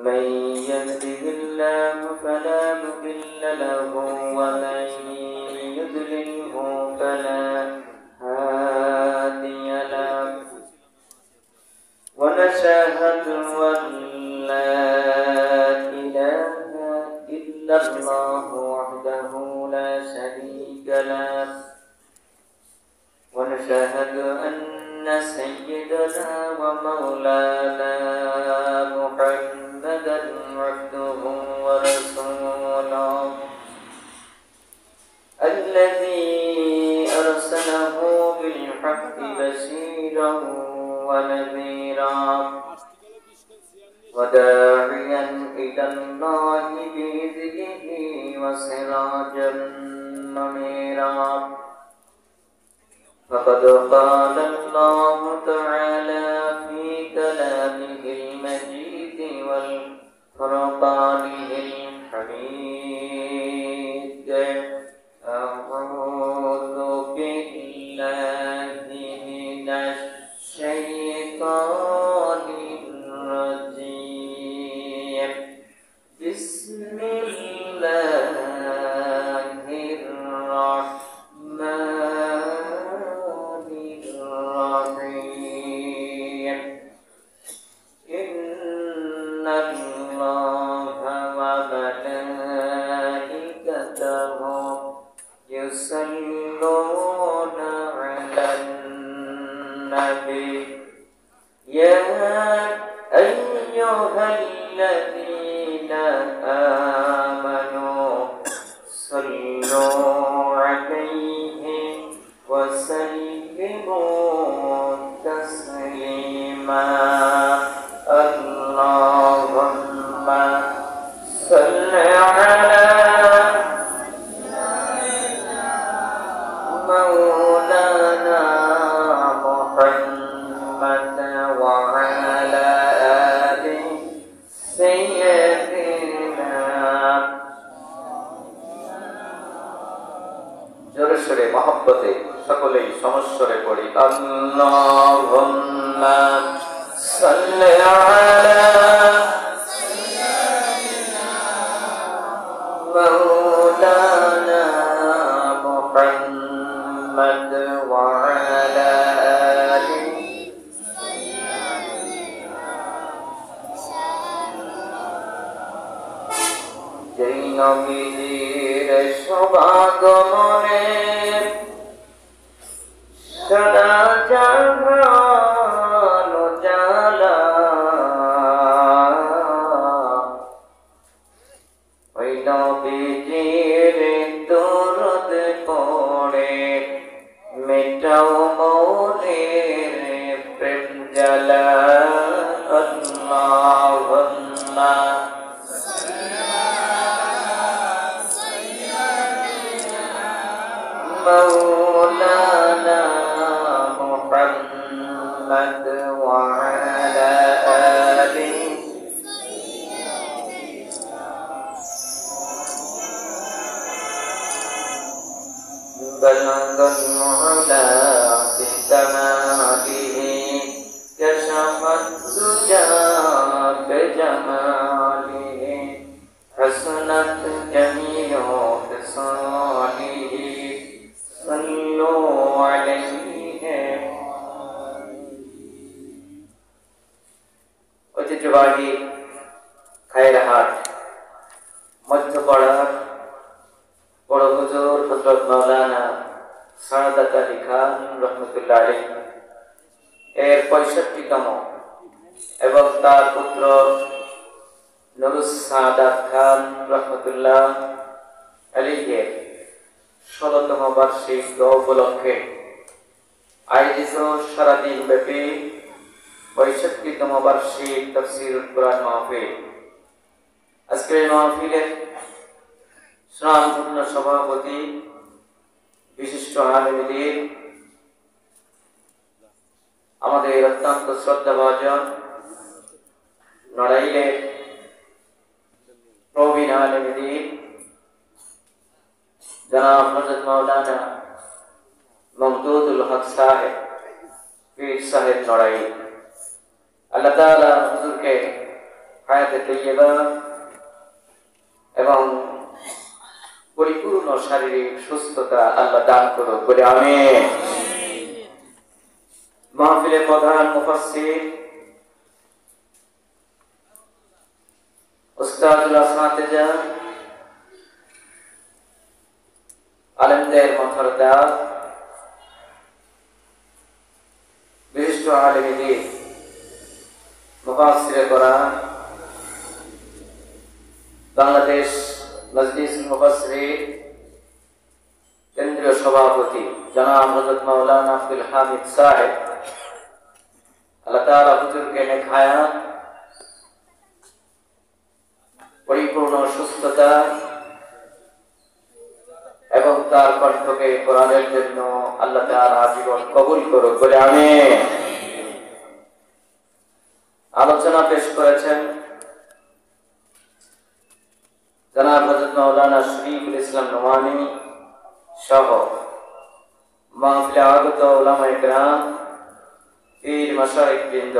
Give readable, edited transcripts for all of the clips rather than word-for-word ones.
من يهده الله فلا مضل له ومن يضلله فلا هادي له ونشهد أن لا إله إلا الله وحده لا شريك له ونشهد أن سيدنا ومولانا محمدا عبده ورسوله الذي أرسله بالحق بشيرا ونذيرا وداعيا إلى الله بإذنه وسراجا منيرا فقد قال الله تعالى في كلامه المجيد والفرقانه الحميد أعوذ بالله من الشيطان الرجيم بسم الله الرحمن الرحيم إن الله وملائكته يصلون على النبي يا أيها الذين آمنوا صلوا عليه وسلموا تسليما اللهم صل على مولانا محمد وعلى آل سيدنا জোরে সোরে মহব্বতে সকলেই সমস্বরে পড়ি আল্লাহুম্মা সাল্লি আলা মাওলানা মুহাম্মদ ওয়া আলা আলি যেই নবীর সমাগমনে সদা জাহান জালা ওই নবীজির দরদ পড়ে মেটাও মনের প্রেম জ্বালা আল্লাহুম্মা مولانا محمد وعلى آله بلغ العلا بكماله كشف الدجى بجماله حسنت جميع خصاله صلوا عليه ঐতিহ্যবাহী খায়রহাট মধ্যপাড়ার বড় হুজুর হযরত মাওলানা সাআদাত আলী খান রহমাতুল্লাহ আলাইহি এর 65তম এবং তার পুত্র নুরুস সাআদাত খান রহমাতুল্লাহ আলাইহি 16তম বার্ষিক উপলক্ষে আয়োজিত সারাদিন ব্যাপী 65তম বার্ষিক তাফসীরুল কুরআন মাহফিল। আজকের মাহফিলের স্নানপূর্ণ সভাপতি বিশিষ্ট আলেম দ্বীন আমাদের অত্যন্ত শ্রদ্ধাভাজন নড়াইলের প্রবীণ আলেম দ্বীন जनाब हजरत मौलाना ममदूदुल हक साहेब पीर साहेब नड़ाई अल्लाह ताला हुजूर के হায়াতে তাইয়্যিবা এবং পরিপূর্ণ শারীরিক সুস্থতা আল্লাহ দান করুক বলে আমিন। মাহফিলের প্রধান মুফাসসির উস্তাদুল আসাতিজা, আলেমদের মুখরদার, বিশিষ্ট আলেম দ্বীন, মুফাসসিরে কোরআন, বাংলাদেশ মজলিস মুফাসসিরিন কেন্দ্রীয় সভাপতি জনাব হযরত মাওলানা আব্দুল হামিদ সাহেব, আল্লাহ তাআলা হুজুরকে নেক হায়াত, পরিপূর্ণ সুস্থতা এবং তার কণ্ঠকে কোরআনের জন্য আল্লাহ তাআলা আজীবন কবুল করুক বলে আমিন। আলোচনা পেশ করেছেন জনাব হযরত মাওলানা শরীফুল ইসলাম নোমানী সহ মাহফিলে আগত উলামায়ে কেরাম, পীর মাশায়েখ বৃন্দ,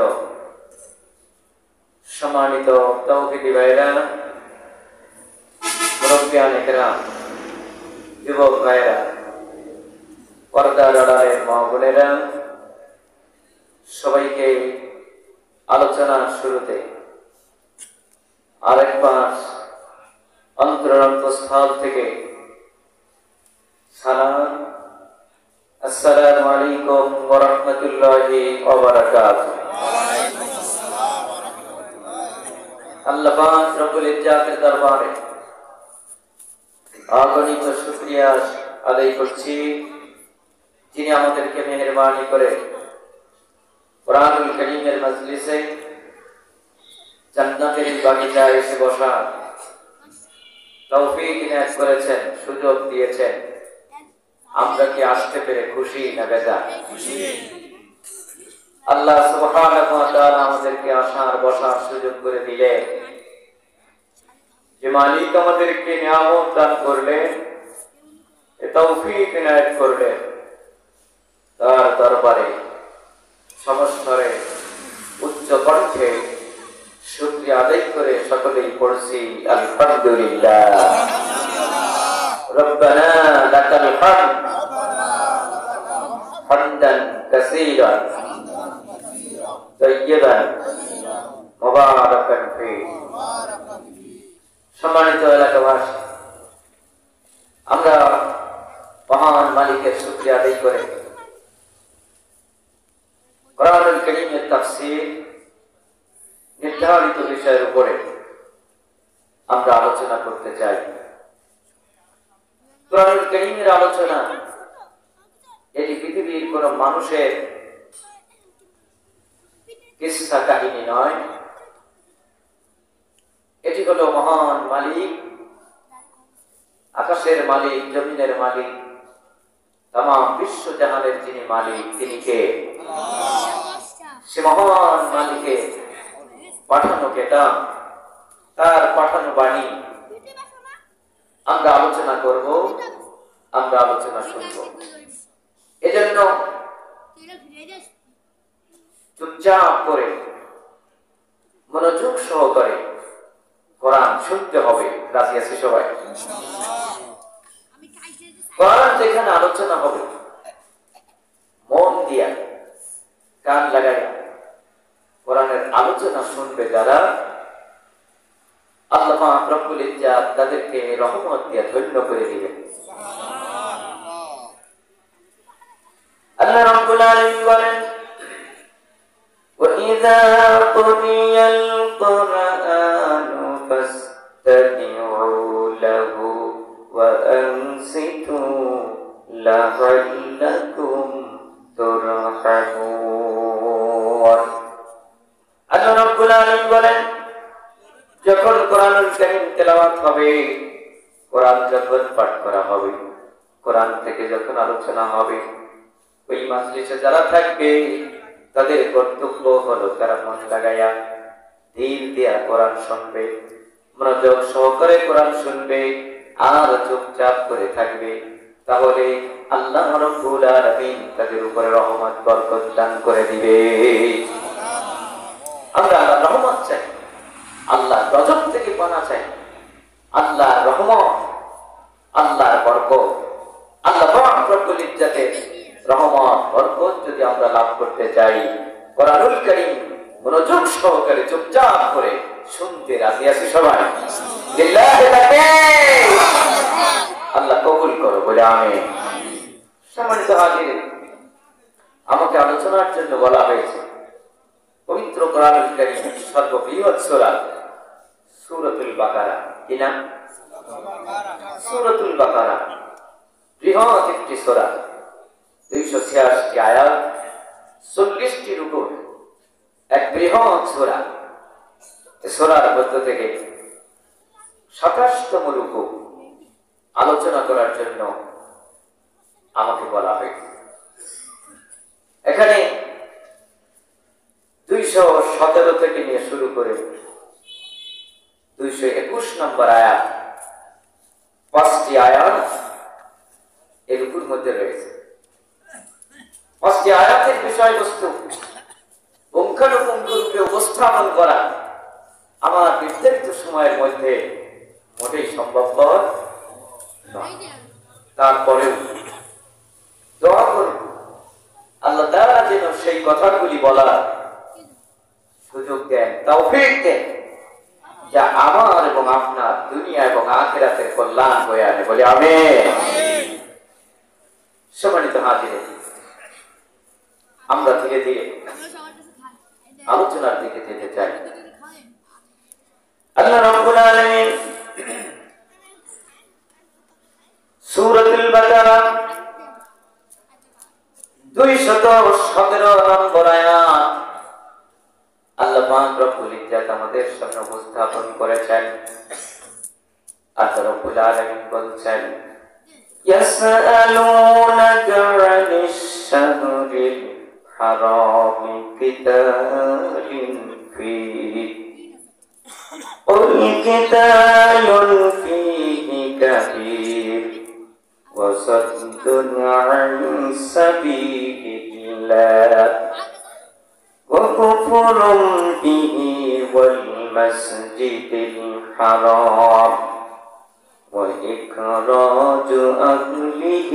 সম্মানিত তাওহীদি ভাইরা, মুরব্বিয়ানে কেরাম, যুবক ভাইরা, পর্দার আড়ালের মা বোনেরা, সবাইকে আলোচনার শুরুতে আরেকবার অন্তরস্থল থেকে সালাম, আসসালামু আলাইকুম ওয়া রাহমাতুল্লাহি ওয়া বারাকাতুহু। আল্লাহ পাক রব্বুল ইজ্জাতের দরবারে অগণিত শুকরিয়া আদায় করছি, যিনি আমাদেরকে মেহেরবানি করে কোরআনুল কারীমের মজলিসে জান্নাতের বাগিচায় এসে বসার তৌফিক ইনায়াত করেছেন, সুযোগ দিয়েছেন। আমরা কি আসতে পেরে খুশি না বেজার? আল্লাহ সুবহানাহু ওয়া তাআলা আমাদেরকে আসার বসার সুযোগ করে দিলেন। যে মালিক আমাদেরকে নিয়ামত দান করলেন, তৌফিক ইনায়াত করলেন, তার দরবারে সমস্তরে উচ্চ কণ্ঠে শুকরিয়া আদায় করে সকলেই পড়ছি আলহামদুলিল্লাহ। রব্বানা লাকাল হামদ হামদান কাসীরান তাইয়্যিবান মুবারাকান ফীহি। সম্মানিত এলাকাবাসী, আমরা মহান মালিকের শুকরিয়া আদায় করে কোরআনুল কারীমের তাফসীর নির্ধারিত বিষয়ের উপরে আমরা আলোচনা করতে চাই। কোরআনুল কারীমের আলোচনা এটি পৃথিবীর কোন মানুষের কিসসা কাহিনী নয়, এটি হলো মহান মালিক, আকাশের মালিক, জমিনের মালিক, তামাম বিশ্ব জাহানের যিনি মালিক, তিনি কে? সে মহান মালিকের পাঠানো কেতাব, তার পাঠানো বাণী আমরা আলোচনা করব, আমরা আলোচনা শুনব। এজন্য চুপচাপ করে মনোযোগ সহকারে কোরআন শুনতে হবে। রাজি আছি সবাই? কোরআন যেখানে আলোচনা হবে মন দিয়া কান লাগাই কোরআনের আলোচনা শুনবে যারা, আল্লাহ পাক রব্বুল ইজ্জাত তাদেরকে রহমত দিয়ে ধন্য করে দিবেন। আল্লাহ রাব্বুল আলামিন বলেন, وَإِذَا قُرِئَ الْقُرْآنُ فَاسْتَمِعُوا لَهُ وَأَنصِتُوا لَعَلَّكُمْ تُرْحَمُونَ। আল্লাহ রাব্বুল আলামিন বলেন, যখন কোরআনুল কারীম তেলাওয়াত হবে, কোরআন যখন পাঠ করা হবে, কোরআন থেকে যখন আলোচনা হবে, ওই মাজলিসে যারা থাকবে তাদের কর্তব্য হলো তারা মন লাগাইয়া দিল দিয়া কোরআন শুনবে, মনোযোগ সহকারে কোরআন শুনবে আর চুপচাপ করে থাকবে। তাহলে আল্লাহ রাব্বুল আলামিন তাদের উপরে রহমত বরকত দান করে দিবে। আমরা আল্লাহর রহমত চাই, আল্লাহ আল্লাহর রহমত, আল্লাহর বরকত, আল্লাহ পাক রব্বুল ইজ্জতের রহমত বরকত যদি আমরা লাভ করতে চাই, কোরআনুল কারীম মনোযোগ সহকারে চুপচাপ করে শুনতে রাজি আছি সবাই? লিল্লাহি তাকবীর। আল্লাহ কবুল করো বলে আমিন। সম্মানিত হাজির, আমাকে আলোচনার জন্য বলা হয়েছে পবিত্র কোরআনুল কারীম সর্ববৃহৎ সূরা সূরাতুল বাকারা। কি নাম? সূরাতুল বাকারা বৃহৎ একটি সূরা, 286টি আয়াত, 40টি রুকু, এক বৃহৎ সূরা। এই সূরার মধ্য থেকে 27তম রুকু আলোচনা করার জন্য আমাকে বলা হয়েছে। এখানে 217 থেকে নিয়ে শুরু করে 221 নম্বর আয়াত, 5টি আয়াত এর উপর মধ্যে রয়েছে। 5টি আয়াতের বিষয়বস্তু পুঙ্খানুপুঙ্খরূপে উপস্থাপন করা আমার নির্ধারিত সময়ের মধ্যে মোটেই সম্ভবপর নয়। তারপরেও দোয়া করুন আল্লাহ তাআলা যেন সেই কথাগুলি বলার সুযোগ দেন, তৌফিক দেন, যা আমার এবং আপনার দুনিয়া এবং আখিরাতের কল্যাণ বয়ে আনে বলে আমিন। সম্মানিত হাজির, আমরা ধীরে ধীরে আলোচনার দিকে যেতে চাই। আল্লাহ রাব্বুল আলামিন সূরাতুল বাকারা 217 নম্বর আয়াত আল্লাহ পাক রব্বুল ইজ্জত আমাদের সামনে উপস্থাপন করেছেন। আল্লাহ রাব্বুল আলামিন বলছেন, ইয়াসআলুনাকা আনিশ শাহরিল হারামি কিতালিন ফীহি কুল কিতালুন ফীহি কাবীর ওয়া সাদ্দুন আন সাবিলিল্লাহ وكفر به والمسجد الحرام وإخراج أهله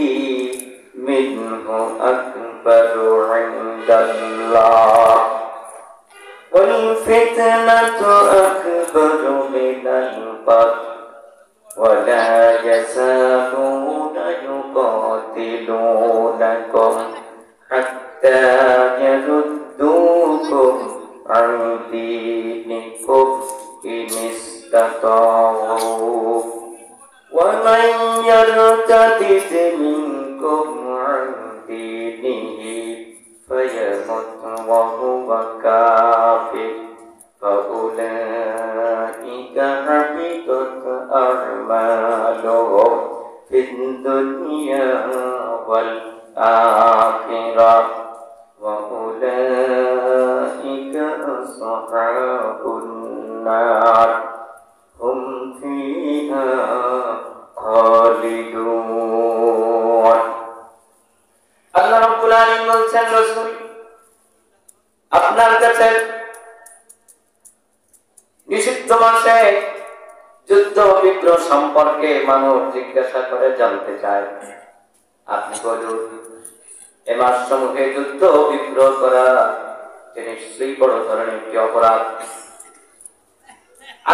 منه أكبر عند الله والفتنة أكبر من القتل ولا يزالون يقاتلونكم حتى يردوكم عن دينكم إن استطاعوا ومن يرتد منكم عن دينه فيمت وهو كافر فأولئك حبطت أعمالهم في الدنيا والآخرة وأولئك أصحاب النار هم فيها خالدون। আল্লাহ রাব্বুল আলামিন বলছেন, রাসূল আপনার কাছে নিষিদ্ধ মাসে যুদ্ধ বিগ্রহ সম্পর্কে মানুষ জিজ্ঞাসা করে জানতে চায়। আপনি বলুন, এ মাস সমূহে যুদ্ধ বিগ্রহ করা নিশ্চয়ই বড় ধরনের একটি অপরাধ।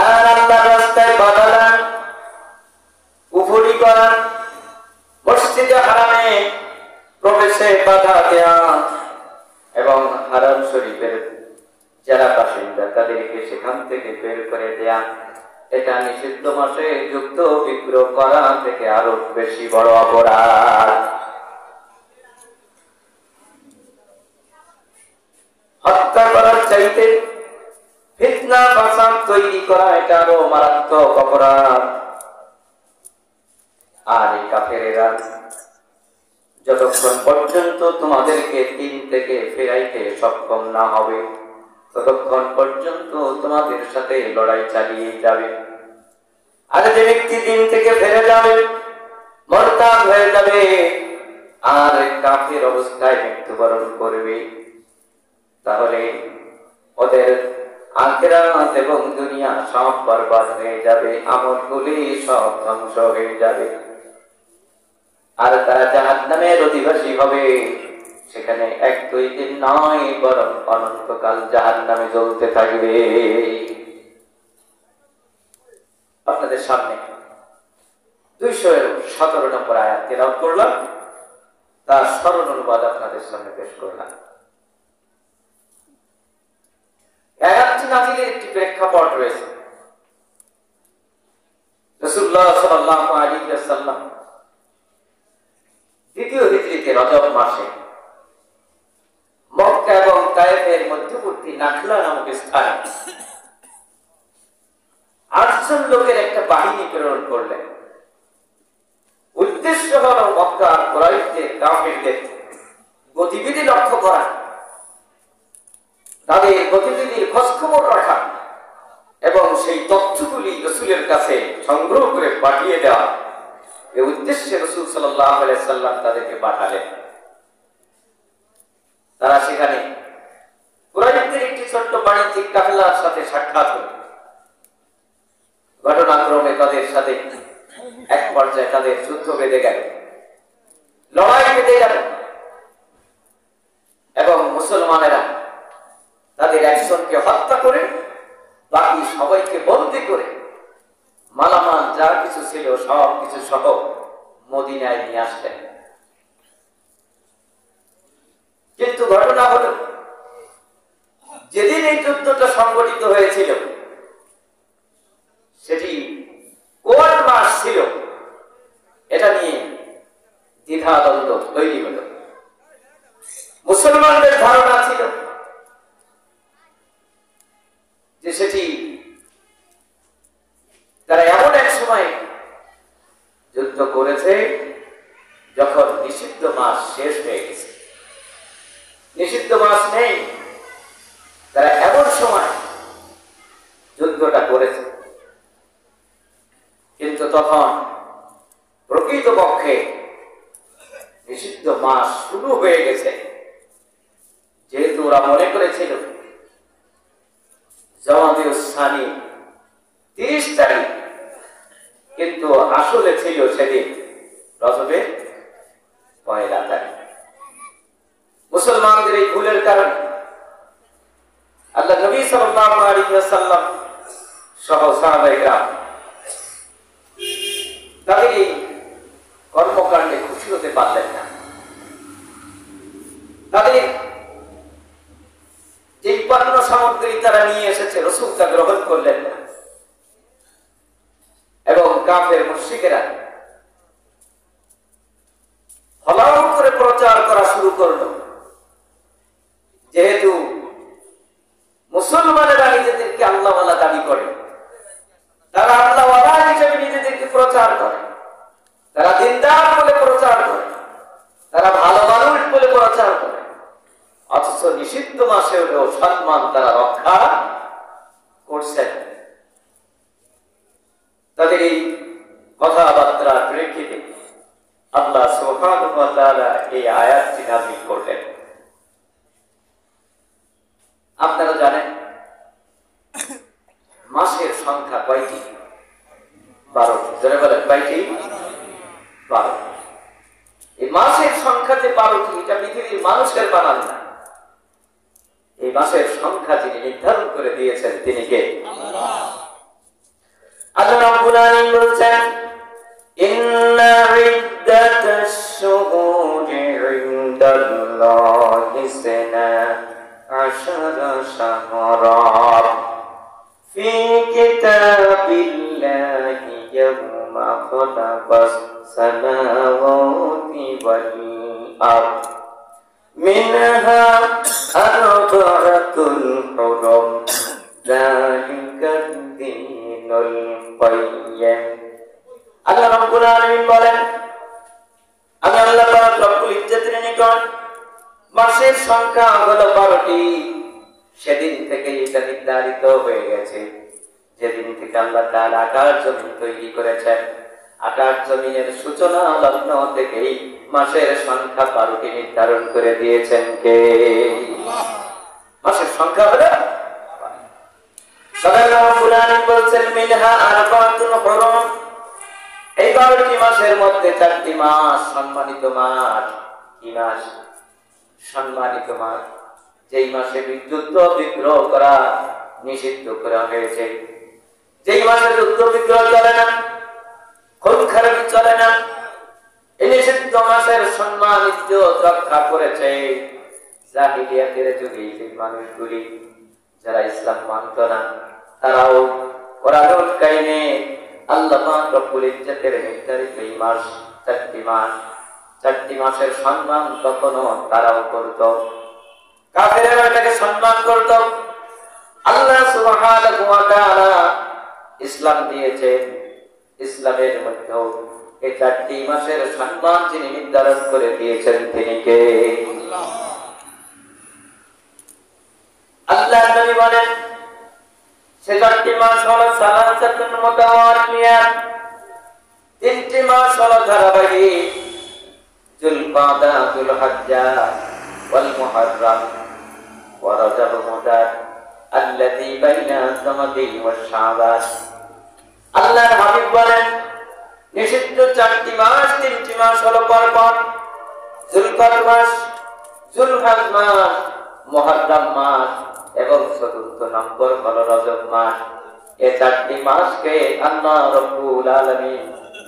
আর আল্লাহর রাস্তায় বাধা দান, কুফরি করা, মসজিদে হারামে প্রবেশে বাধা দেয়া এবং হারাম শরীফের যারা বাসিন্দা তাদেরকে সেখান থেকে বের করে দেয়া, এটা নিষিদ্ধ মাসে যুদ্ধ বিগ্রহ করা থেকে আরো বেশি বড় অপরাধ। হত্যা করার চাইতে ফিতনা ফাসাদ তৈরি করা এটা আরো মারাত্মক অপরাধ। আর এই কাফেরেরা যতক্ষণ পর্যন্ত তোমাদেরকে দিন থেকে ফেরাইতে সক্ষম না হবে ততক্ষণ পর্যন্ত তোমাদের সাথে লড়াই চালিয়ে যাবে। আর যে ব্যক্তি দিন থেকে ফিরে যাবে, মুরতাদ হয়ে যাবে আর কাফের অবস্থায় মৃত্যুবরণ করবে, তাহলে ওদের আখিরাত এবং দুনিয়া সব বরবাদ হয়ে যাবে, আমলগুলি সব ধ্বংস হয়ে যাবে, আর তারা জাহান্নামের অধিবাসী হবে। সেখানে 1-2 দিন নয়, বরং অনন্তকাল জাহান্নামে জ্বলতে থাকবে। আপনাদের সামনে 217 নম্বর আয়াত তেলাওয়াত করলাম, তার সরল অনুবাদ আপনাদের সামনে পেশ করলাম। আয়াতটি নাযিলের একটি প্রেক্ষাপট রয়েছে। রাসূলুল্লাহ সাল্লাল্লাহু আলাইহি ওয়াসাল্লাম দ্বিতীয় হিজরিতে রজব মাসে মক্কা এবং তায়েফের মধ্যবর্তী নাখলা নামক স্থানে 8 জন লোকের একটা বাহিনী প্রেরণ করলেন। উদ্দেশ্য হল মক্কার কুরাইশদের, কাফিরদের গতিবিধি লক্ষ্য করা, তাদের গতিবিধির খোঁজখবর রাখা এবং সেই তথ্যগুলি রাসূলের কাছে সংগ্রহ করে পাঠিয়ে দেওয়া। এই উদ্দেশ্যে রাসূল সাল্লাল্লাহু আলাইহি সাল্লাম তাদেরকে পাঠালেন। তারা সেখানে কুরাইশদের একটি ছোট্ট বাণিজ্যিক কাফেলার সাথে সাক্ষাৎ হল। ঘটনাক্রমে তাদের সাথে এক পর্যায়ে তাদের যুদ্ধ বেঁধে গেল, লড়াই বেঁধে গেল এবং মুসলমানেরা তাদের একজনকে হত্যা করে বাকি সবাইকে বন্দী করে মালামাল যা কিছু ছিল সব কিছু সহ মদিনায় নিয়ে আসলেন। কিন্তু ঘটনা হল, যেদিন এই যুদ্ধটা সংগঠিত হয়েছিল সেটি কোন মাস ছিল, এটা নিয়ে দ্বিধাদ্বন্দ্ব তৈরি হল। মুসলমানদের ধারণা ছিল যে সেটি তারা এমন এক সময় যুদ্ধ করেছে যখন নিষিদ্ধ মাস শেষ হয়ে গেছে, নিষিদ্ধ মাস নেই, তারা এমন সময় যুদ্ধটা করেছে। কিন্তু তখন প্রকৃতপক্ষে নিষিদ্ধ মাস শুরু হয়ে গেছে, যেহেতু ওরা মনে করেছিল জামাদিউস সানি 30 তারিখ, কিন্তু আসলে ছিল সেদিন রজবের 1 তারিখ। মুসলমানদের এই ভুলের কারণে আল্লাহ নবী সাল্লাল্লাহু আলাইহি ওয়াসাল্লাম সহ সাহাবায়ে তাদের এই কর্মকাণ্ডে খুশি হতে পারলেন না। তাদের যে পণ্য সামগ্রী তারা নিয়ে এসেছে রাসূল তা গ্রহণ করলেন না এবং কাফের মুশরিকেরা হলাও করে প্রচার করা শুরু করলো। যেহেতু মুসলমানেরা নিজেদেরকে আল্লাহওয়ালা দাবি করে, তারা আল্লাহওয়ালা হিসেবে নিজেদেরকে প্রচার করে, তারা দিনদার বলে প্রচার করে, তারা ভালো মানুষ বলে প্রচার করে, অথচ নিষিদ্ধ মাসে হলেও সম্মান তারা রক্ষা করছেন। তাদের এই কথাবার্তার প্রেক্ষিতে আল্লাহ সুবহানাহু ওয়া তাআলা এই আয়াতটি নাযিল করলেন। আপনারা জানেন মাসের সংখ্যা কয়টি? 12টি। যারা বলেন কয়টি? 12। এই মাসের সংখ্যা যে 12টি, এটা পৃথিবীর মানুষের বানান না। এই মাসের সংখ্যা যিনি নির্ধারণ করে দিয়েছেন তিনি কে? আল্লাহ রাব্বুল আলামিন বলেছেন, ইন্না ইদ্দাতাশ শুহুরি ইনদাল্লাহি সানা আশারা শাহরান ফি কিতাবিল্লাহি ইয়াওমা খালাকাস সামাওয়াতি ওয়াল আরদ মিনহা আরবাআতুল হুরুম যালিকাদ দীনুল কাইয়্যিম। আল্লাহ রাব্বুল আলামিন বলেন, আমি আল্লাহ পাক রব্বুল ইজ্জতের নিকট মাসের সংখ্যা হলো 12টি। সেদিন থেকে এটা নির্ধারিত হয়ে গেছে, যেদিন থেকে আল্লাহ তাআলা আকাশ জমিন তৈরি করেছেন। আকাশ জমিনের সূচনা লগ্ন থেকেই মাসের সংখ্যা 12টি নির্ধারণ করে দিয়েছেন কে? মাসের সংখ্যা হলো রব্বুল আলামিন বলছেন মিনহা আরবাতুন হুরুম, এই 12টি মাসের মধ্যে 4টি মাস সম্মানিত মাস। কি মাস? সম্মানিত মাস। যেই মাসে যুদ্ধ বিগ্রহ করা নিষিদ্ধ করা হয়েছে, যেই মাসে যুদ্ধ বিগ্রহ চলে না, খুন খারাপি চলে না, এই নিষিদ্ধ মাসের সম্মান ইজ্জত রক্ষা করেছে জাহিলিয়াতের যুগে যে মানুষগুলি যারা ইসলাম মানত না, তারাও কোরআনুল কারিমে আল্লাহ পাক রব্বুল ইজ্জতের নির্ধারিত এই মাস 4টি মাস, 4টি মাসের সম্মান তখনও তারাও করত। কাফেররা এটাকে সম্মান করত। আল্লাহ সুবহানাহু ওয়া তাআলা ইসলাম দিয়েছেন, ইসলামের মধ্যেও এই 4টি মাসের সম্মান যিনি নির্ধারণ করে দিয়েছেন তিনি কে? আল্লাহ নবী বলেন সে 4টি মাস হলো সালাসাতুন মুতাওয়ালিয়াত, 3টি মাস হলো ধারাবাহিক, যুলকাদা, যুলহজ্জা, ওয়াল মুহররম ওয়া রজব মুদার আল্লাযী বাইনা সামাদি ওয়া শাবান। আল্লাহর হাবিব বলেন নিষিদ্ধ 4টি মাস, 3টি মাস হলো পরপর যুলকাদ মাস, যুলহজ মাস, মুহররম মাস এবং 4র্থ নম্বর হলো রজব মাস। এই 4টি মাসকে আল্লাহ রাব্বুল আলামিন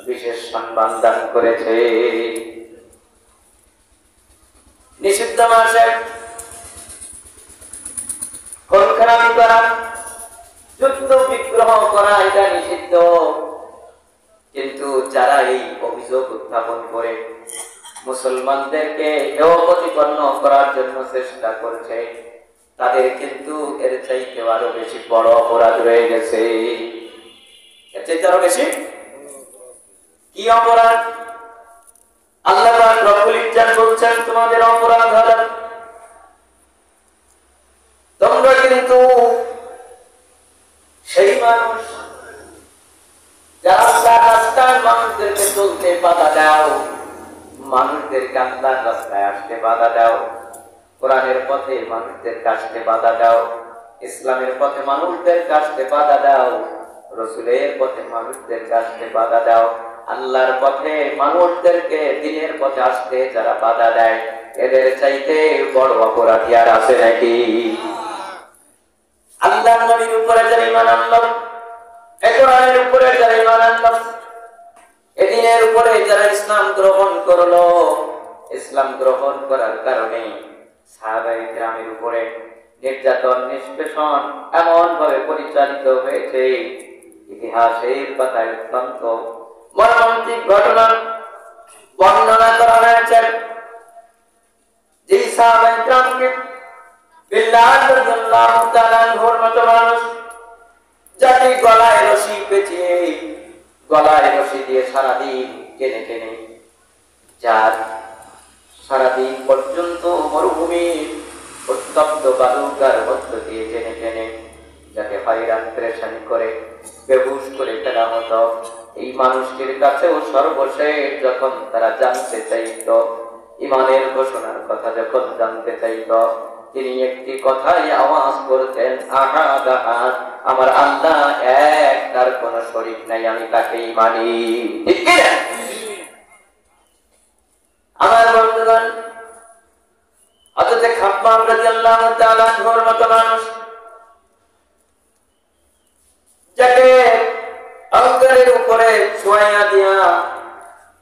বিশেষ সম্মান দান করেছে। নিষিদ্ধ মাসে খুন খারাপি করা, যুদ্ধ বিগ্রহ করা এটা নিষিদ্ধ। কিন্তু যারা এই অভিযোগ উত্থাপন করে মুসলমানদেরকে হেয় প্রতিপন্ন করার জন্য চেষ্টা করছে, তাদের কিন্তু এর চাইতে আরো বেশি বড় অপরাধ রয়ে গেছে। এর চাইতে আরো বেশি কি অপরাধ? আল্লাহ পাক রব্বুল ইজ্জত বলছেন তোমাদের অপরাধ হলো তোমরা কিন্তু সেই মানুষ যারা আল্লাহর রাস্তায় মানুষদেরকে চলতে বাধা দাও, মানুষদেরকে আল্লাহর রাস্তায় আসতে বাধা দাও, কোরআনের পথে মানুষদেরকে আসতে বাধা দাও, ইসলামের পথে মানুষদেরকে আসতে বাধা দাও, রাসূলের পথে মানুষদেরকে আসতে বাধা দাও, আল্লাহর পথে মানুষদেরকে দ্বীনের পথে আসতে যারা বাধা দেয়, এদের চাইতে বড় অপরাধী আর আছে নাকি? আল্লাহর নবীর উপরে যারা ঈমান আনলো, কোরআনের উপরে যারা ঈমান আনলো, দ্বীনের উপরে যারা ইসলাম গ্রহণ করলো, ইসলাম গ্রহণ করার কারণে সাহাবায়ে কেরামের উপরে নির্যাতন নিষ্পেষণ এমন ভাবে পরিচালিত হয়েছে, ইতিহাসের পাতায় অত্যন্ত মর্মান্তিক ঘটনা বর্ণনা করা হয়েছে। যে সাহাবায়ে কেরামকে বিল্লাহ রাদিয়াল্লাহু তাআলা আনহুর মতো মানুষ যাকে গলায় রশি পেঁচিয়ে, গলায় রশি দিয়ে সারাদিন টেনে টেনে, যার সারাদিন পর্যন্ত মরুভূমি উত্তপ্ত বালুকার মধ্য দিয়ে টেনে টেনে যাকে হয়রান পেরেশানি করে বেহুশ করে ফেলা হতো, এই মানুষটির কাছেও সর্বশেষ যখন তারা জানতে চাইত, ঈমানের ঘোষণার কথা যখন জানতে চাইত, তিনি একটি কথাই আওয়াজ করতেন, আহাদ আহাদ, আমার আল্লাহ এক, তার কোনো শরীক নাই, আমি তাকেই মানি। ঠিক কি না? আমার বন্ধুগণ, হযরত খাব্বাব রাদিয়াল্লাহু তাআলা আনহুর মতো মানুষ যাকে অঙ্গের উপরে ছোঁয়া দিয়া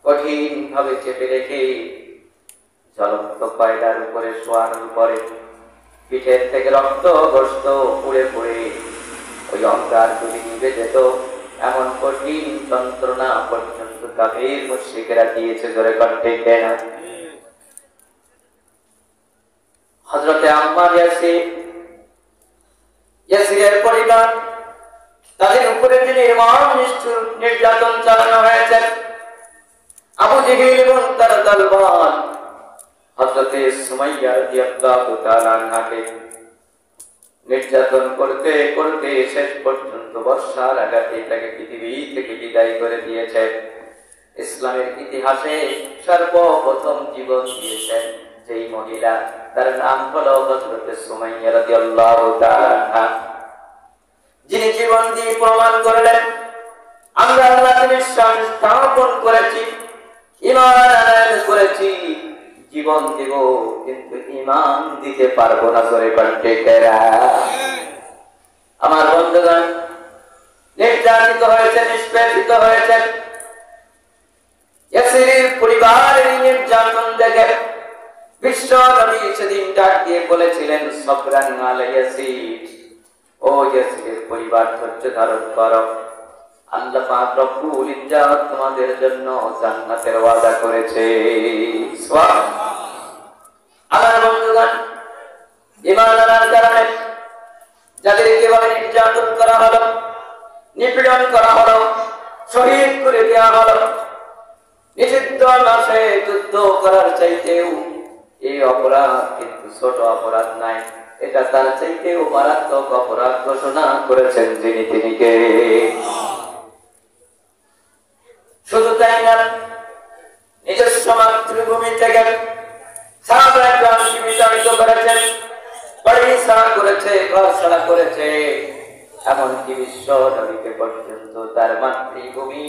কঠিন ভাবে চেপে রেখে জ্বলন্ত কয়লার উপরে শোয়ানোর পরে পিঠের থেকে রক্ত গোশত পুড়ে পুড়ে ওই অঙ্গার গুলি নিভে যেত, এমন কঠিন যন্ত্রণা পর্যন্ত কাফির মুশরিকরা দিয়েছে। জোরে কণ্ঠে কেনা হযরতে আম্মার ইয়াসিরের পরিবার, তাদের উপরে যে নির্মম নিষ্ঠুর নির্যাতন চালানো হয়েছে, আবু জেহেল এবং তার দলবল হযরতে সুমাইয়া রাদিয়াল্লাহু তাআলা আনহাকে নির্যাতন করতে করতে শেষ পর্যন্ত বর্ষার আঘাতে তাকে পৃথিবী থেকে বিদায় করে দিয়েছে। ইসলামের ইতিহাসে সর্বপ্রথম জীবন দিয়েছেন যেই মহিলা, তার নাম হলো হযরতে সুমাইয়া রাদিয়াল্লাহু তাআলা আনহা। যিনি জীবন দিয়ে প্রমাণ করলেন আমরা আল্লাহকে বিশ্বাস স্থাপন করেছি, ঈমান আনয়ন করেছি, জীবন দেব কিন্তু ঈমান দিতে পারবো না করে কণ্ঠেরা। আমার বন্ধুগণ, নির্যাতিত হয়েছে, নিষ্পেষিত হয়েছে, ইয়াসিরের পরিবারের নির্যাতন দেখে বিশ্ব নবী সেদিন ডাক দিয়ে বলেছিলেন, সবরান আলা ইয়াসির, ও ইয়াসিরের পরিবার ধৈর্য ধারণ করো, আল্লাহ পাক রব্বুল ইজ্জত তোমাদের জন্য জান্নাতের ওয়াদা করেছে। সুবহানাল্লাহ। আমার বন্ধুগণ, ঈমান আনার কারণে যাদেরকে এভাবে নির্যাতন করা হলো, নিপীড়ন করা হলো, শহীদ করে দেওয়া হলো, নিষিদ্ধ মাসে যুদ্ধ করার চাইতেও এই অপরাধ কিন্তু ছোট অপরাধ নাই, এটা তার চাইতেও মারাত্মক অপরাধ ঘোষণা করেছেন যিনি তিনি কে। শুধু তাই না, নিজস্ব মাতৃভূমি থেকে সাহাবায়ে কেরামকে বিতাড়িত করেছেন, বাড়ি ছাড়া করেছে, ঘর ছাড়া করেছে, এমনকি বিশ্ব নবীকে পর্যন্ত তার মাতৃভূমি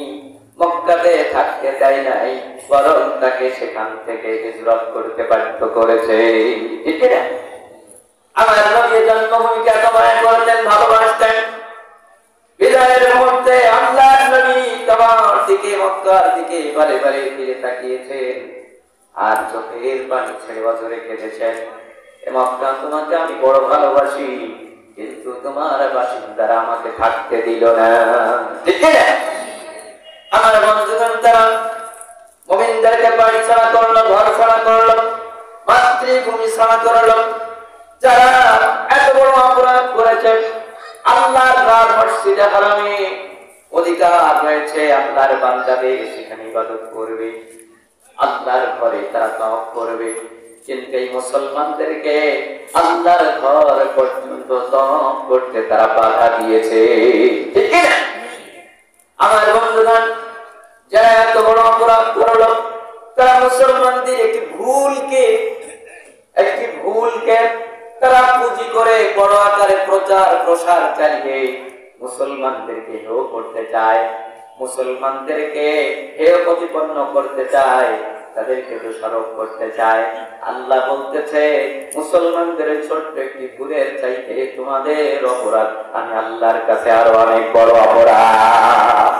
মক্কাতে থাকতে দেয় নাই, বরং তাকে সেখান থেকে হিজরত করতে বাধ্য করেছে। ঠিক না? আমার নবী জন্মভূমিকে এত মায়া করতেন, ভালোবাসতেন, বিদায়ের মুহূর্তে আল্লাহর নবী কাবার দিকে, মক্কার দিকে বারে বারে ফিরে তাকিয়েছেন আর চোখের পানি ছেড়ে বছরে কেঁদেছেন, এ মক্কা তোমাকে আমি বড় ভালোবাসি, কিন্তু তোমার বাসিন্দারা আমাকে থাকতে দিল না। ঠিক না? আমার বন্ধুগণ, তারা মুমিনদেরকে বাড়ি ছাড়া করলো, ঘর ছাড়া করলো, মাতৃভূমি ছাড়া করলো। যারা এত বড় অপরাধ করেছে, আল্লাহর ঘর মসজিদে হারামে অধিকার রয়েছে, আল্লাহর বান্দাদের সেখানে ইবাদত করবে, আল্লাহর ঘরে তারা তওয়াফ করবে, কিন্তু এই মুসলমানদেরকে আল্লাহর ঘর পর্যন্ত তওয়াফ করতে তারা বাধা দিয়েছে। ঠিক না? আমার বন্ধুগণ, যারা এত বড় অপরাধ করলো, তারা মুসলমানদের একটি ভুলকে তারা পুঁজি করে বড় আকারে প্রচার প্রসার চালিয়ে মুসলমানদেরকে হেয় করতে চায়, মুসলমানদেরকে হেয় প্রতিপন্ন করতে চায়, তাদেরকে দোষারোপ করতে চায়। আল্লাহ বলতেছে, মুসলমানদের ছোট্ট একটি ভুলের চাইতে তোমাদের অপরাধ আমি আল্লাহর কাছে আরো অনেক বড় অপরাধ।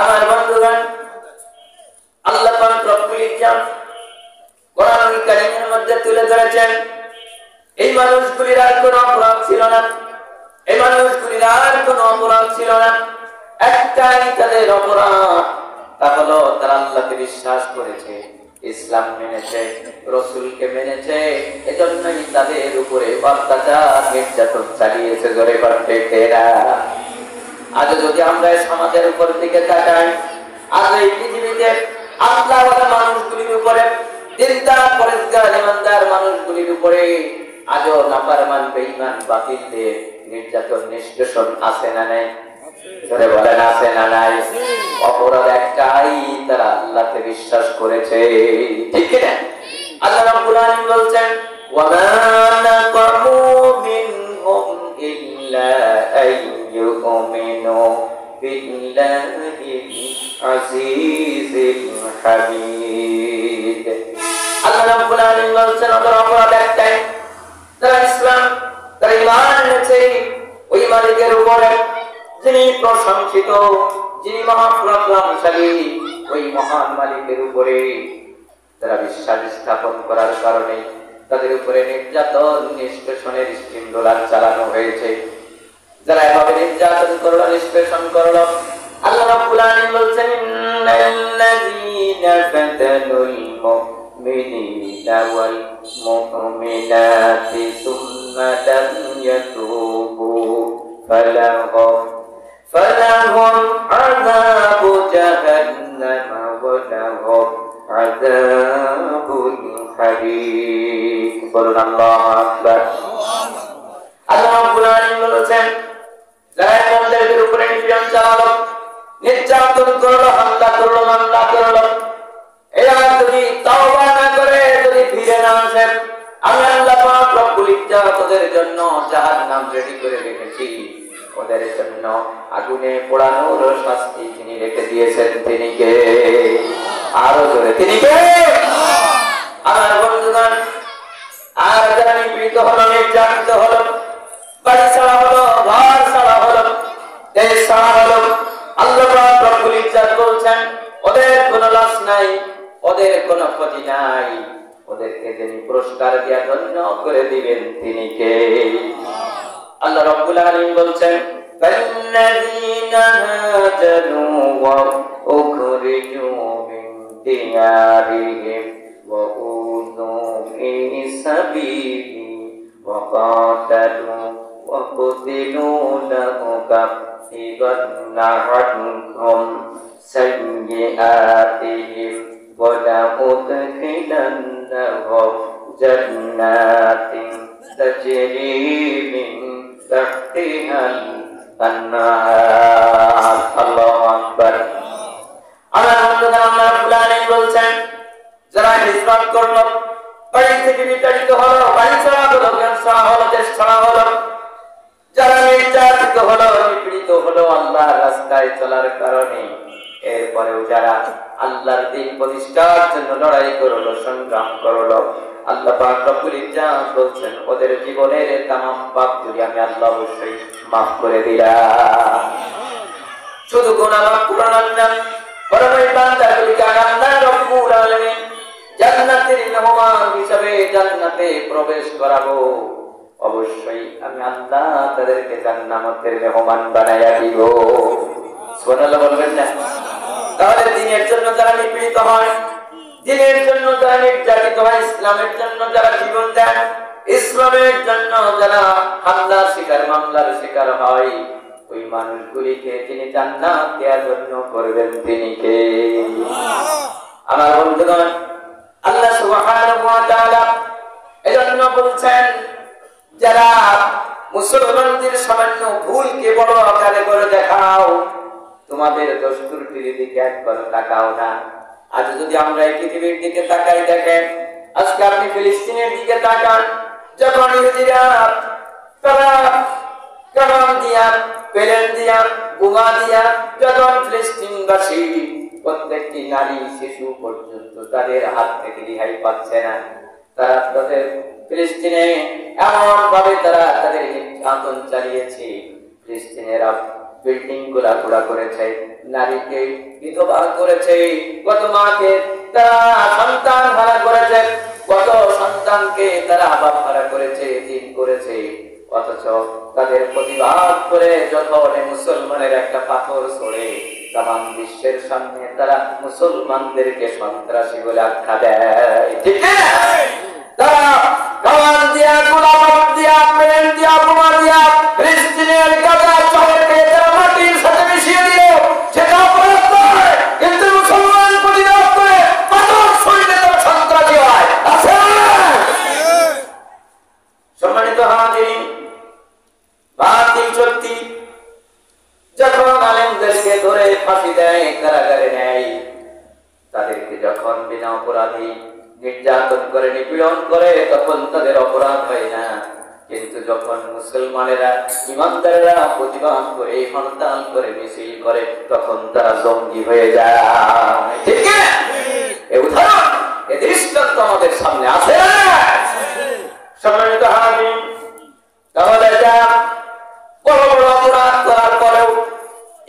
আমার বন্ধুগণ, আল্লাহ পাক রব্বুল ইজ্জত কোরআনুল কারীমের মধ্যে তুলে ধরেছেন, এই মানুষগুলির আর কোনো অপরাধ ছিল না, এই মানুষগুলির আর কোনো অপরাধ ছিল না, একটাই তাদের অপরাধ, তা হলো তারা আল্লাহকে বিশ্বাস করেছে, ইসলাম মেনেছে, রাসূলকে মেনেছে, এজন্যই তাদের উপরে অত্যাচার নির্যাতন চালিয়েছে। জোরে বলতে কেরা। আজ যদি আমরা সমাজের উপর দিকে তাকাই, আজ এই পৃথিবীতে আল্লাহওয়ালা মানুষগুলির উপরে, দিনদার পরেজগার ইমানদার মানুষগুলির উপরে আজও নাফরমান বেঈমান বাতিলদের নির্যাতন নিষ্পেষণ আছে না নাই? ধরে বলেন আছে না নাই? অপরাধ একটাই, তারা আল্লাহকে বিশ্বাস করেছে। ঠিক না? আল্লাহ রাব্বুল আলামিন বলছেন, ওয়া মা নাকামু মিনহুম ইল্লা আইয়ুমিনু বিল্লাহিল আজিজিল হামিদ। আল্লাহ রাব্বুল আলামিন বলছেন, অপরাধ একটাই, তারা ইসলাম, তারা ঈমান এনেছে ওই মালিকের উপরে যিনি প্রশংসিত, যিনি মহাপ্রতাপশালী, ওই মহান মালিকের উপরে তারা বিশ্বাস স্থাপন করার কারণে তাদের উপরে নির্যাতন নিষ্পেষণের স্টিম রোলার চালানো হয়েছে। যারা এভাবে নির্যাতন করলো, নিষ্পেষণ করলো, আল্লাহ রাব্বুল আলামিন বলছেন, ইন্নাল্লাযীনা ফাতানুল মুমিনিনা ওয়াল মুমিনাতি সুম্মা লাম ইয়াতুবু ফালাহুম আযাবু জাহান্নাম ওয়া লাহুম আযাবুল হারিক। বলুন আল্লাহু আকবার। আল্লাহ রাব্বুল আলামিন বলেছেন, যারা মুমিনদের উপরে নিপীড়ন চালালো, নির্যাতন করলো, হামলা করলো, মামলা করলো, এরা যদি তওবা না করে, যদি ফিরে না আসে, আমি আল্লাহ পাক রব্বুল ইজ্জাত ওদের জন্য জাহান্নাম রেডি করে রেখেছি, ওদের জন্য আগুনে পোড়ানোর শাস্তি তিনি রেখে দিয়েছেন। তিনি কে? আরো জোরে তিনি কে? আমার বন্ধুগণ, আর যারা নিপীড়িত হলো, নির্যাতিত হলো, বাড়ি ছাড়া হলো, ঘর ছাড়া হলো, দেশ ছাড়া হলো, আল্লাহ রব্বুল ইজ্জাত বলছেন ওদের কোনো লস নাই, ওদের কোনো ক্ষতি নাই, ওদেরকে যিনি পুরস্কার দিয়া ধন্য করে দিবেন তিনি কে? আল্লাহ রাব্বুল আলামিন বলছেন ফাল্লাযীনা হাজারু ওয়া উখরিজু মিন দিয়ারিহিম ওয়া উযু ফি সাবিলি ওয়া কাতালু ওয়া কুতিলু লানুকাফিরান্না আনহুম সাইয়্যাতিহিম ওয়া লাউদখিলান্নাহুম জান্নাতিন তাজরি মিন তাহতিহাল আনহার। আল্লাহু আকবার। আমার বন্ধুরা, আল্লাহ রাব্বুল আলামিন বলছেন যারা হিজরত করলো, বাড়ি থেকে বিতাড়িত হলো, বাড়ি ছাড়া হলো, জ্ঞান ছাড়া হলো, দেশ ছাড়া হলো, যারা নির্যাতিত হলো, নিপীড়িত হলো আল্লাহর রাস্তায় চলার কারণে, এরপরেও যারা আল্লাহর দ্বীন প্রতিষ্ঠার জন্য লড়াই করলো, সংগ্রাম করলো, আল্লাহ পাক রব্বুল ইজ্জাত বলছেন ওদের জীবনের তামাম পাপগুলি আমি আল্লাহ অবশ্যই মাফ করে দিলাম। শুধু গুনাহ মাফ করার না, বরং এই বান্দাগুলিকে আল্লাহ রব্বুল আলামিন জান্নাতের মেহমান হিসেবে জান্নাতে প্রবেশ করাবো। অবশ্যই আমি আল্লাহ তাদেরকে জান্নাতের মেহমান বানাইয়া দিব। সুবহানাল্লাহ বলবেন না? তাহলে দ্বীনের জন্য যারা নিপীড়িত হয়, দ্বীনের জন্য যারা নির্যাতিত হয়, ইসলামের জন্য যারা জীবন দেন, ইসলামের জন্য যারা হামলার শিকার, মামলার শিকার হয়, ওই মানুষগুলিকে তিনি জান্নাত দেওয়ার জন্য করবেন তিনি কে? আমার বন্ধুগণ, আল্লাহ সুবহানাহু ওয়া তাআলা এজন্য বলছেন যারা মুসলমানদের সামান্য ভুলকে বড় আকারে করে দেখাও, তোমাদের দোষ ত্রুটির দিকে একবার তাকাও না। আজ যদি আমরা এই পৃথিবীর দিকে তাকাই, দেখেন আজকে আপনি ফিলিস্তিনের দিকে তাকান, যখন ইহুদিরা তারা কামান দিয়া, পেলেন দিয়া, বোমা দিয়া যখন ফিলিস্তিনবাসী প্রত্যেকটি নারী শিশু পর্যন্ত তাদের হাত থেকে রেহাই পাচ্ছে না, তারা তাদের ফিলিস্তিনে এমন ভাবে তারা তাদের নির্যাতন চালিয়েছে, ফিলিস্তিনেরা বিল্ডিং গুলা ঘোড়া করেছে, নারীকে বিধবা করেছে, কত মাকে তারা সন্তান হারা করেছে, কত সন্তানকে তারা বাপ হারা করেছে, দিন করেছে। অথচ তাদের প্রতিবাদ করে যখন মুসলমানের একটা পাথর ছড়ে, তামাম বিশ্বের সামনে তারা মুসলমানদেরকে সন্ত্রাসী বলে আখ্যা দেয়। ঠিক না? তারা কামান দিয়া, গোলাবারুদ দিয়া, পেন দিয়া, বোমা দিয়া ফিলিস্তিনের গাজা শহরকে তারা মাটির সাথে মিশিয়ে দিল। সেটা অপরাধ নয়, কিন্তু মুসলমান প্রতিবাদ করে পাথর ছুঁড়লে তারা সন্ত্রাসী হয়। আছে? সম্মানিত হাজিরিন, বাতিল শক্তি যখন আলেমদেরকে ধরে ফাঁসি দেয়, কারাগারে নেয়, তাদেরকে যখন বিনা অপরাধী নির্যাতন করে, নিপীড়ন করে, তখন তাদের অপরাধ হয় না। কিন্তু যখন মুসলমানেরা, ইমানদারেরা প্রতিবাদ করে, হরতাল করে, মিছিল করে, তখন তারা জঙ্গি হয়ে যায়। ঠিক না? এই উদাহরণ, এই দৃষ্টান্ত আমাদের সামনে আছে। সম্মানিত হাজিরিন, তাহলে যা বড় বড় অপরাধ করার পরেও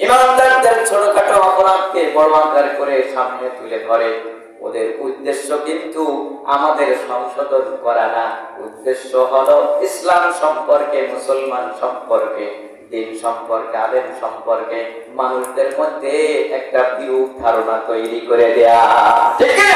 ইমানদারদের ছোটখাটো অপরাধকে বড় আকার করে সামনে তুলে ধরে, ওদের উদ্দেশ্য কিন্তু আমাদের সংশোধন করা না, উদ্দেশ্য হলো ইসলাম সম্পর্কে, মুসলমান সম্পর্কে, দিন সম্পর্কে, আলেম সম্পর্কে মানুষদের মধ্যে একটা বিরূপ ধারণা তৈরি করে দেয়া। ঠিক না?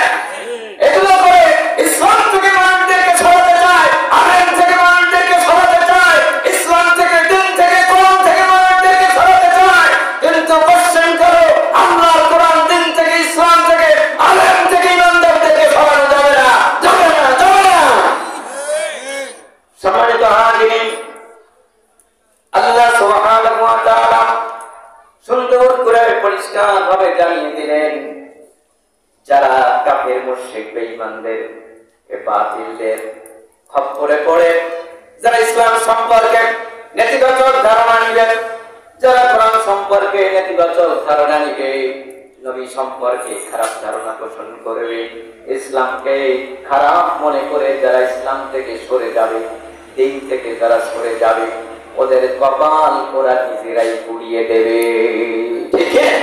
এগুলো করে ইসলাম থেকে মানুষদেরকে সরাতে চায়, আলেম থেকে মানুষদেরকে সরাতে চায়, ইসলাম থেকে, দিন থেকে, কোরআন থেকে মানুষদেরকে সরাতে চায়। কিন্তু কোশ্চেন করো, আল্লাহর কোরআন, দিন থেকে, ইসলাম থেকে, আলেম থেকে, ইমানদারদেরকে সরানো যাবে না, যাবে না, যাবে না। সম্মানিত হাজিরিন, আল্লাহ সুবহানাহু ওয়া তাআলা সুন্দর করে পরিষ্কার ভাবে জানিয়ে দিলেন যারা কাফের, মুশরিক, বেঈমানদের, বাতিলদের খপ্পরে পড়ে যারা ইসলাম সম্পর্কে নেতিবাচক ধারণা নিবে, যারা কোরআন সম্পর্কে নেতিবাচক ধারণা নিবে, নবী সম্পর্কে খারাপ ধারণা পোষণ করবে, ইসলামকে খারাপ মনে করে যারা ইসলাম থেকে সরে যাবে, দিন থেকে যারা সরে যাবে, ওদের কপাল ওরা নিজেরাই পুড়িয়ে দেবে। ঠিক আছে?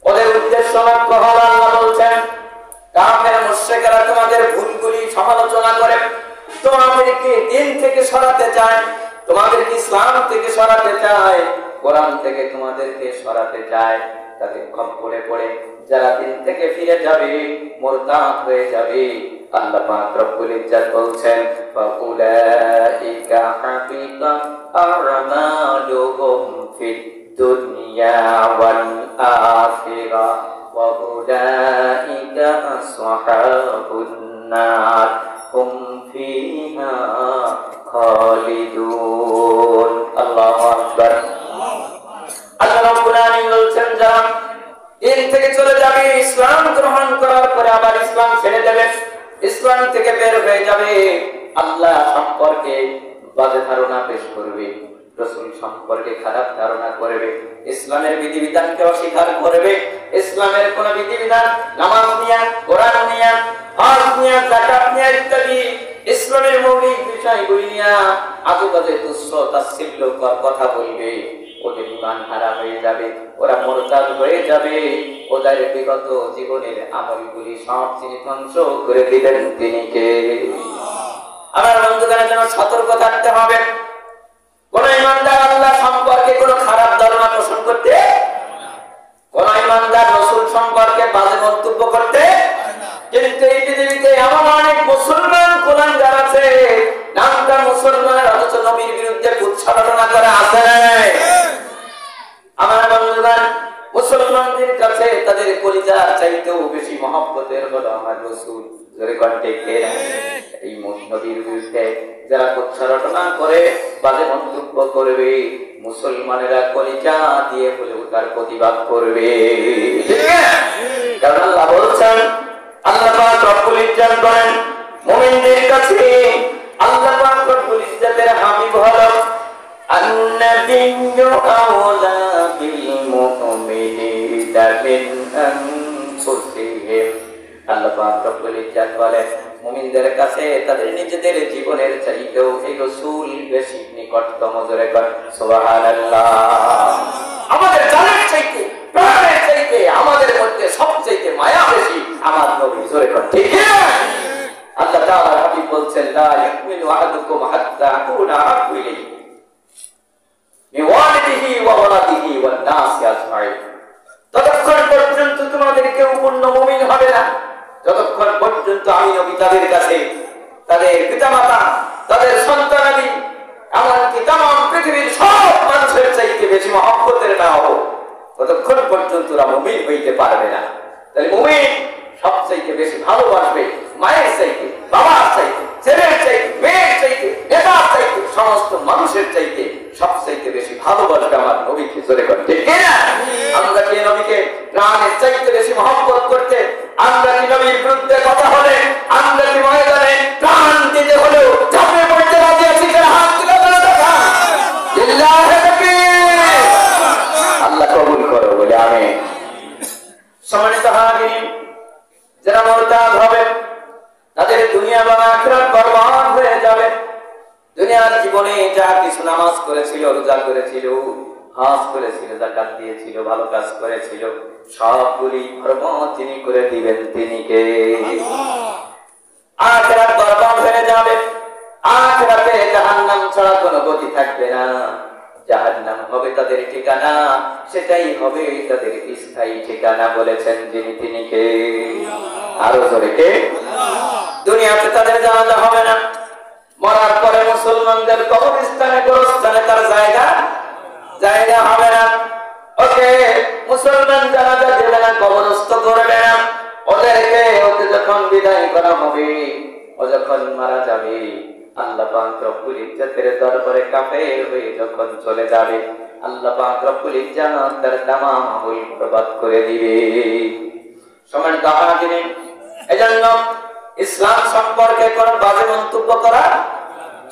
ওদের উদ্দেশ্য লক্ষ্য হলো, আল্লাহ বলছেন কাফের মুশরিকরা তোমাদের ভুলগুলি সমালোচনা করে তোমাদেরকে দিন থেকে সরাতে চায়, তোমাদেরকে ইসলাম থেকে সরাতে চায়, কোরআন থেকে তোমাদেরকে সরাতে চায়। তাদের খপ্পরে পড়ে যারা দিন থেকে ফিরে যাবে, মুরতাদ হয়ে যাবে, আল্লাহ পাক রব্বুল ইজ্জত বলছেন ফাউলাইকা হাবিতা আমালুহুম ফিদ দুনিয়া ওয়াল আখিরাহ ওয়া উলাইকা আসহাবুন নার হুম ফিহা খালিদুন। আল্লাহু আকবার। আল্লাহ রাব্বুল আলামিন বলছেন যারা দিন থেকে চলে যাবে, ইসলাম গ্রহণ করার পরে আবার ইসলাম ছেড়ে দেবে, ইসলাম থেকে বের হয়ে যাবে, আল্লাহ সম্পর্কে বাজে ধারণা পেশ করবে, রাসূল সম্পর্কে খারাপ ধারণা করবে, ইসলামের বিধিবিধানকে অস্বীকার করবে, ইসলামের কোন বিধিবিধান নামাজ নিয়া, কোরআন নিয়া, হজ নিয়া, যাকাত নিয়া ইত্যাদি ইসলামের মৌলিক বিষয়গুলি নিয়া আজেবাজে তুচ্ছ তাচ্ছিল্যকর কথা বলবে, ওদের ঈমান হারা হয়ে যাবে, ওরা মুরতাদ হয়ে যাবে, ওদের বিগত জীবনের আমলগুলি সব তিনি ধ্বংস করে দিলেন তিনি কে? আমার বন্ধুগণের জন্য সতর্ক থাকতে হবে, কোন ঈমানদার আল্লাহ সম্পর্কে কোন খারাপ ধারণা পোষণ করতে, কোন ঈমানদার রাসূল সম্পর্কে বাজে মন্তব্য করতে। কিন্তু এই পৃথিবীতে এমন অনেক মুসলমান কুলাঙ্গার আছে, নামটা মুসলমান অথচ নবীর বিরুদ্ধে কুৎসারণা করে আছে। আমার বন্ধুগণ, মুসলমানদের কাছে তাদের কলিজার চাইতেও বেশি মহব্বতের হলো আমার রাসূল। জোরে কণ্ঠে কে? এই নবীর বিরুদ্ধে যারা কুৎসারণা করে, বাজে মন্তব্য করবে, মুসলমানেরা কলিজা দিয়ে হলেও তার প্রতিবাদ করবে। কারণ আল্লাহ বলছেন, আল্লাহ পাক রব্বুল ইজ্জত বলেন মুমিনদের কাছে আল্লাহ পাক রব্বুল ইজ্জতের হাবিব হলো আন-নাবিয়্যু আওলা বিল মুমিনিনা মিন আনফুসিহিম। আল্লাহ পাক রব্বুল ইজ্জত বলেন মুমিনদের কাছে তাদের নিজেদের জীবনের চাইতেও এই রাসূল বেশি নিকটতম। জোরে কর সুবহানাল্লাহ। আমাদের জানের চাইতে, প্রাণের চাইতে, আমাদের মধ্যে সবচাইতে মায়া বেশি আমার নবী। জোরে কর ঠিক না? আল্লাহ তাআলা হাবিব বলছেন লা ইয়াকমিনু আহাদুকুম হাত্তা আকুনা আহাব্বু ইলাইহি মিন ওয়ালিদিহি ওয়া ওয়ালাদিহি ওয়ান নাসি আজমাইন। ততক্ষণ পর্যন্ত তোমাদের কেউ পূর্ণ মুমিন হবে না যতক্ষণ পর্যন্ত আমি নবী তাদের কাছে তাদের পিতামাতা, তাদের সন্তানাদি, এমনকি তামাম পৃথিবীর সব মানুষের চাইতে বেশি মহব্বতের না হবো, ততক্ষণ পর্যন্ত ওরা মুমিন হইতে পারবে না। তাহলে মুমিন সবচাইতে বেশি ভালোবাসবে মায়ের চাইতে, বাবার চাইতে, ছেলের চাইতে, মেয়ের চাইতে, নেতার চাইতে, সমস্ত মানুষের চাইতে সবচাইতে বেশি ভালোবাসবে আমার নবীকে। জোরে করে ঠিক না? আমরা কি নবীকে প্রাণের চাইতে বেশি মহব্বত করতে, আমরা কি নবীর বিরুদ্ধে কথা হলে, আমরা কি ময়দানে প্রাণ দিতে হলেও ঝাঁপিয়ে পড়তে রাজি আছি? হাত তুলে দেখা আল্লাহ কবুল করো বলে আমি। সম্মানিত হাজিরিন, যারা মুরতাদ হবে তাদের দুনিয়া বা আখিরাত বরবাদ হয়ে যাবে। দুনিয়ার জীবনে যা কিছু নামাজ করেছিল, রোজা করেছিল, হজ করেছিল, যাকাত দিয়েছিল, ভালো কাজ করেছিল, সবগুলি বরবাদ তিনি করে দিবেন তিনি কে? আখিরাত বরবাদ হয়ে যাবে। আখিরাতে জাহান্নাম ছাড়া কোনো গতি থাকবে না। জাহান্নাম হবে তাদের ঠিকানা, সেটাই হবে তাদের স্থায়ী ঠিকানা বলেছেন যিনি তিনি কে? আরো জোরে কে? দুনিয়াতে তাদের জানাজা হবে না, মরার পরে মুসলমানদের কবরস্থানে গোরস্থানে তার জায়গা হবে না। ওকে মুসলমান জানাজা দেবে না, কবরস্থ করবে না। ওকে যখন বিদায় করা হবে, ও যখন মারা যাবে, আল্লাহ পাক রব্বুল ইজ্জতের দরবারে কাফের হয়ে যখন চলে যাবে, আল্লাহ পাক রব্বুল ইজ্জত তার তামাম আমল বরবাদ করে দিবে। সম্মানিত হাজিরিন, এজন্য ইসলাম সম্পর্কে কোনো বাজে মন্তব্য করা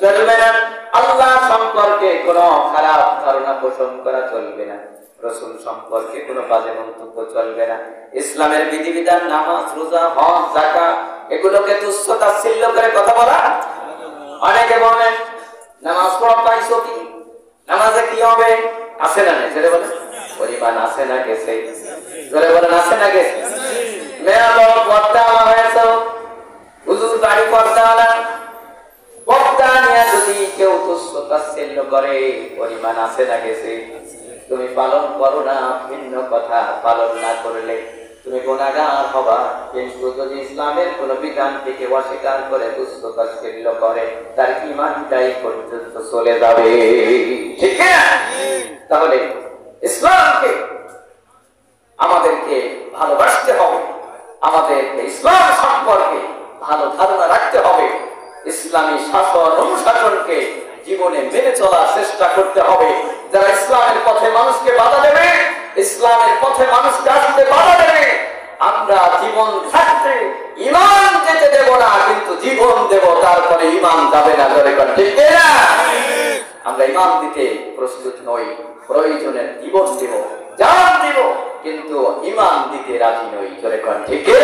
চলবে না, আল্লাহ সম্পর্কে কোনো খারাপ ধারণা পোষণ করা চলবে না, রাসূল সম্পর্কে কোনো বাজে মন্তব্য চলবে না। ইসলামের বিধিবিধান, নামাজ, রোজা, হজ, যাকাত এগুলোকে তুচ্ছ তাচ্ছিল্য করে কথা বলা। অনেকে বলেন নামাজ পড়া পাইছো কি, নামাজে কি হবে, আছে না নেই, জোরে বলেন পরিমাণ আছে না গেছে, জোরে বলেন আছে না গেছে। মেয়া বড় পর্দা হয়েছে, হুজুর বাড়ি পর্দা আলা, পর্দা নিয়ে যদি কেউ তুচ্ছ তাচ্ছিল্য করে পরিমাণ আছে না গেছে। তুমি পালন করো না ভিন্ন কথা, পালন না করলে তুমি গুনাহগার হবা। কিন্তু যদি ইসলামের কোন বিধান থেকে অস্বীকার করে তুচ্ছ তাচ্ছিল্য করে তার ঈমানটাই পর্যন্ত চলে যাবে, ঠিক না? তাহলে ইসলামকে আমাদেরকে ভালোবাসতে হবে, আমাদেরকে ইসলাম সম্পর্কে ভালো ধারণা রাখতে হবে, ইসলামী শাসন অনুশাসনকে জীবনে মেনে চলার চেষ্টা করতে হবে। যারা ইসলামের পথে মানুষকে বাধা দেবে, ইসলামের পথে মানুষকে আসতে বাধা দেবে, আমরা জীবন থাকতে ঈমান যেতে দেব না, কিন্তু জীবন দেব, তারপরে ঈমান যাবে না, ঠিক না? আমরা ঈমান দিতে প্রস্তুত নই, প্রয়োজনে জীবন দেব, জান দেব, কিন্তু ঈমান দিতে রাজি নই, ঠিক না?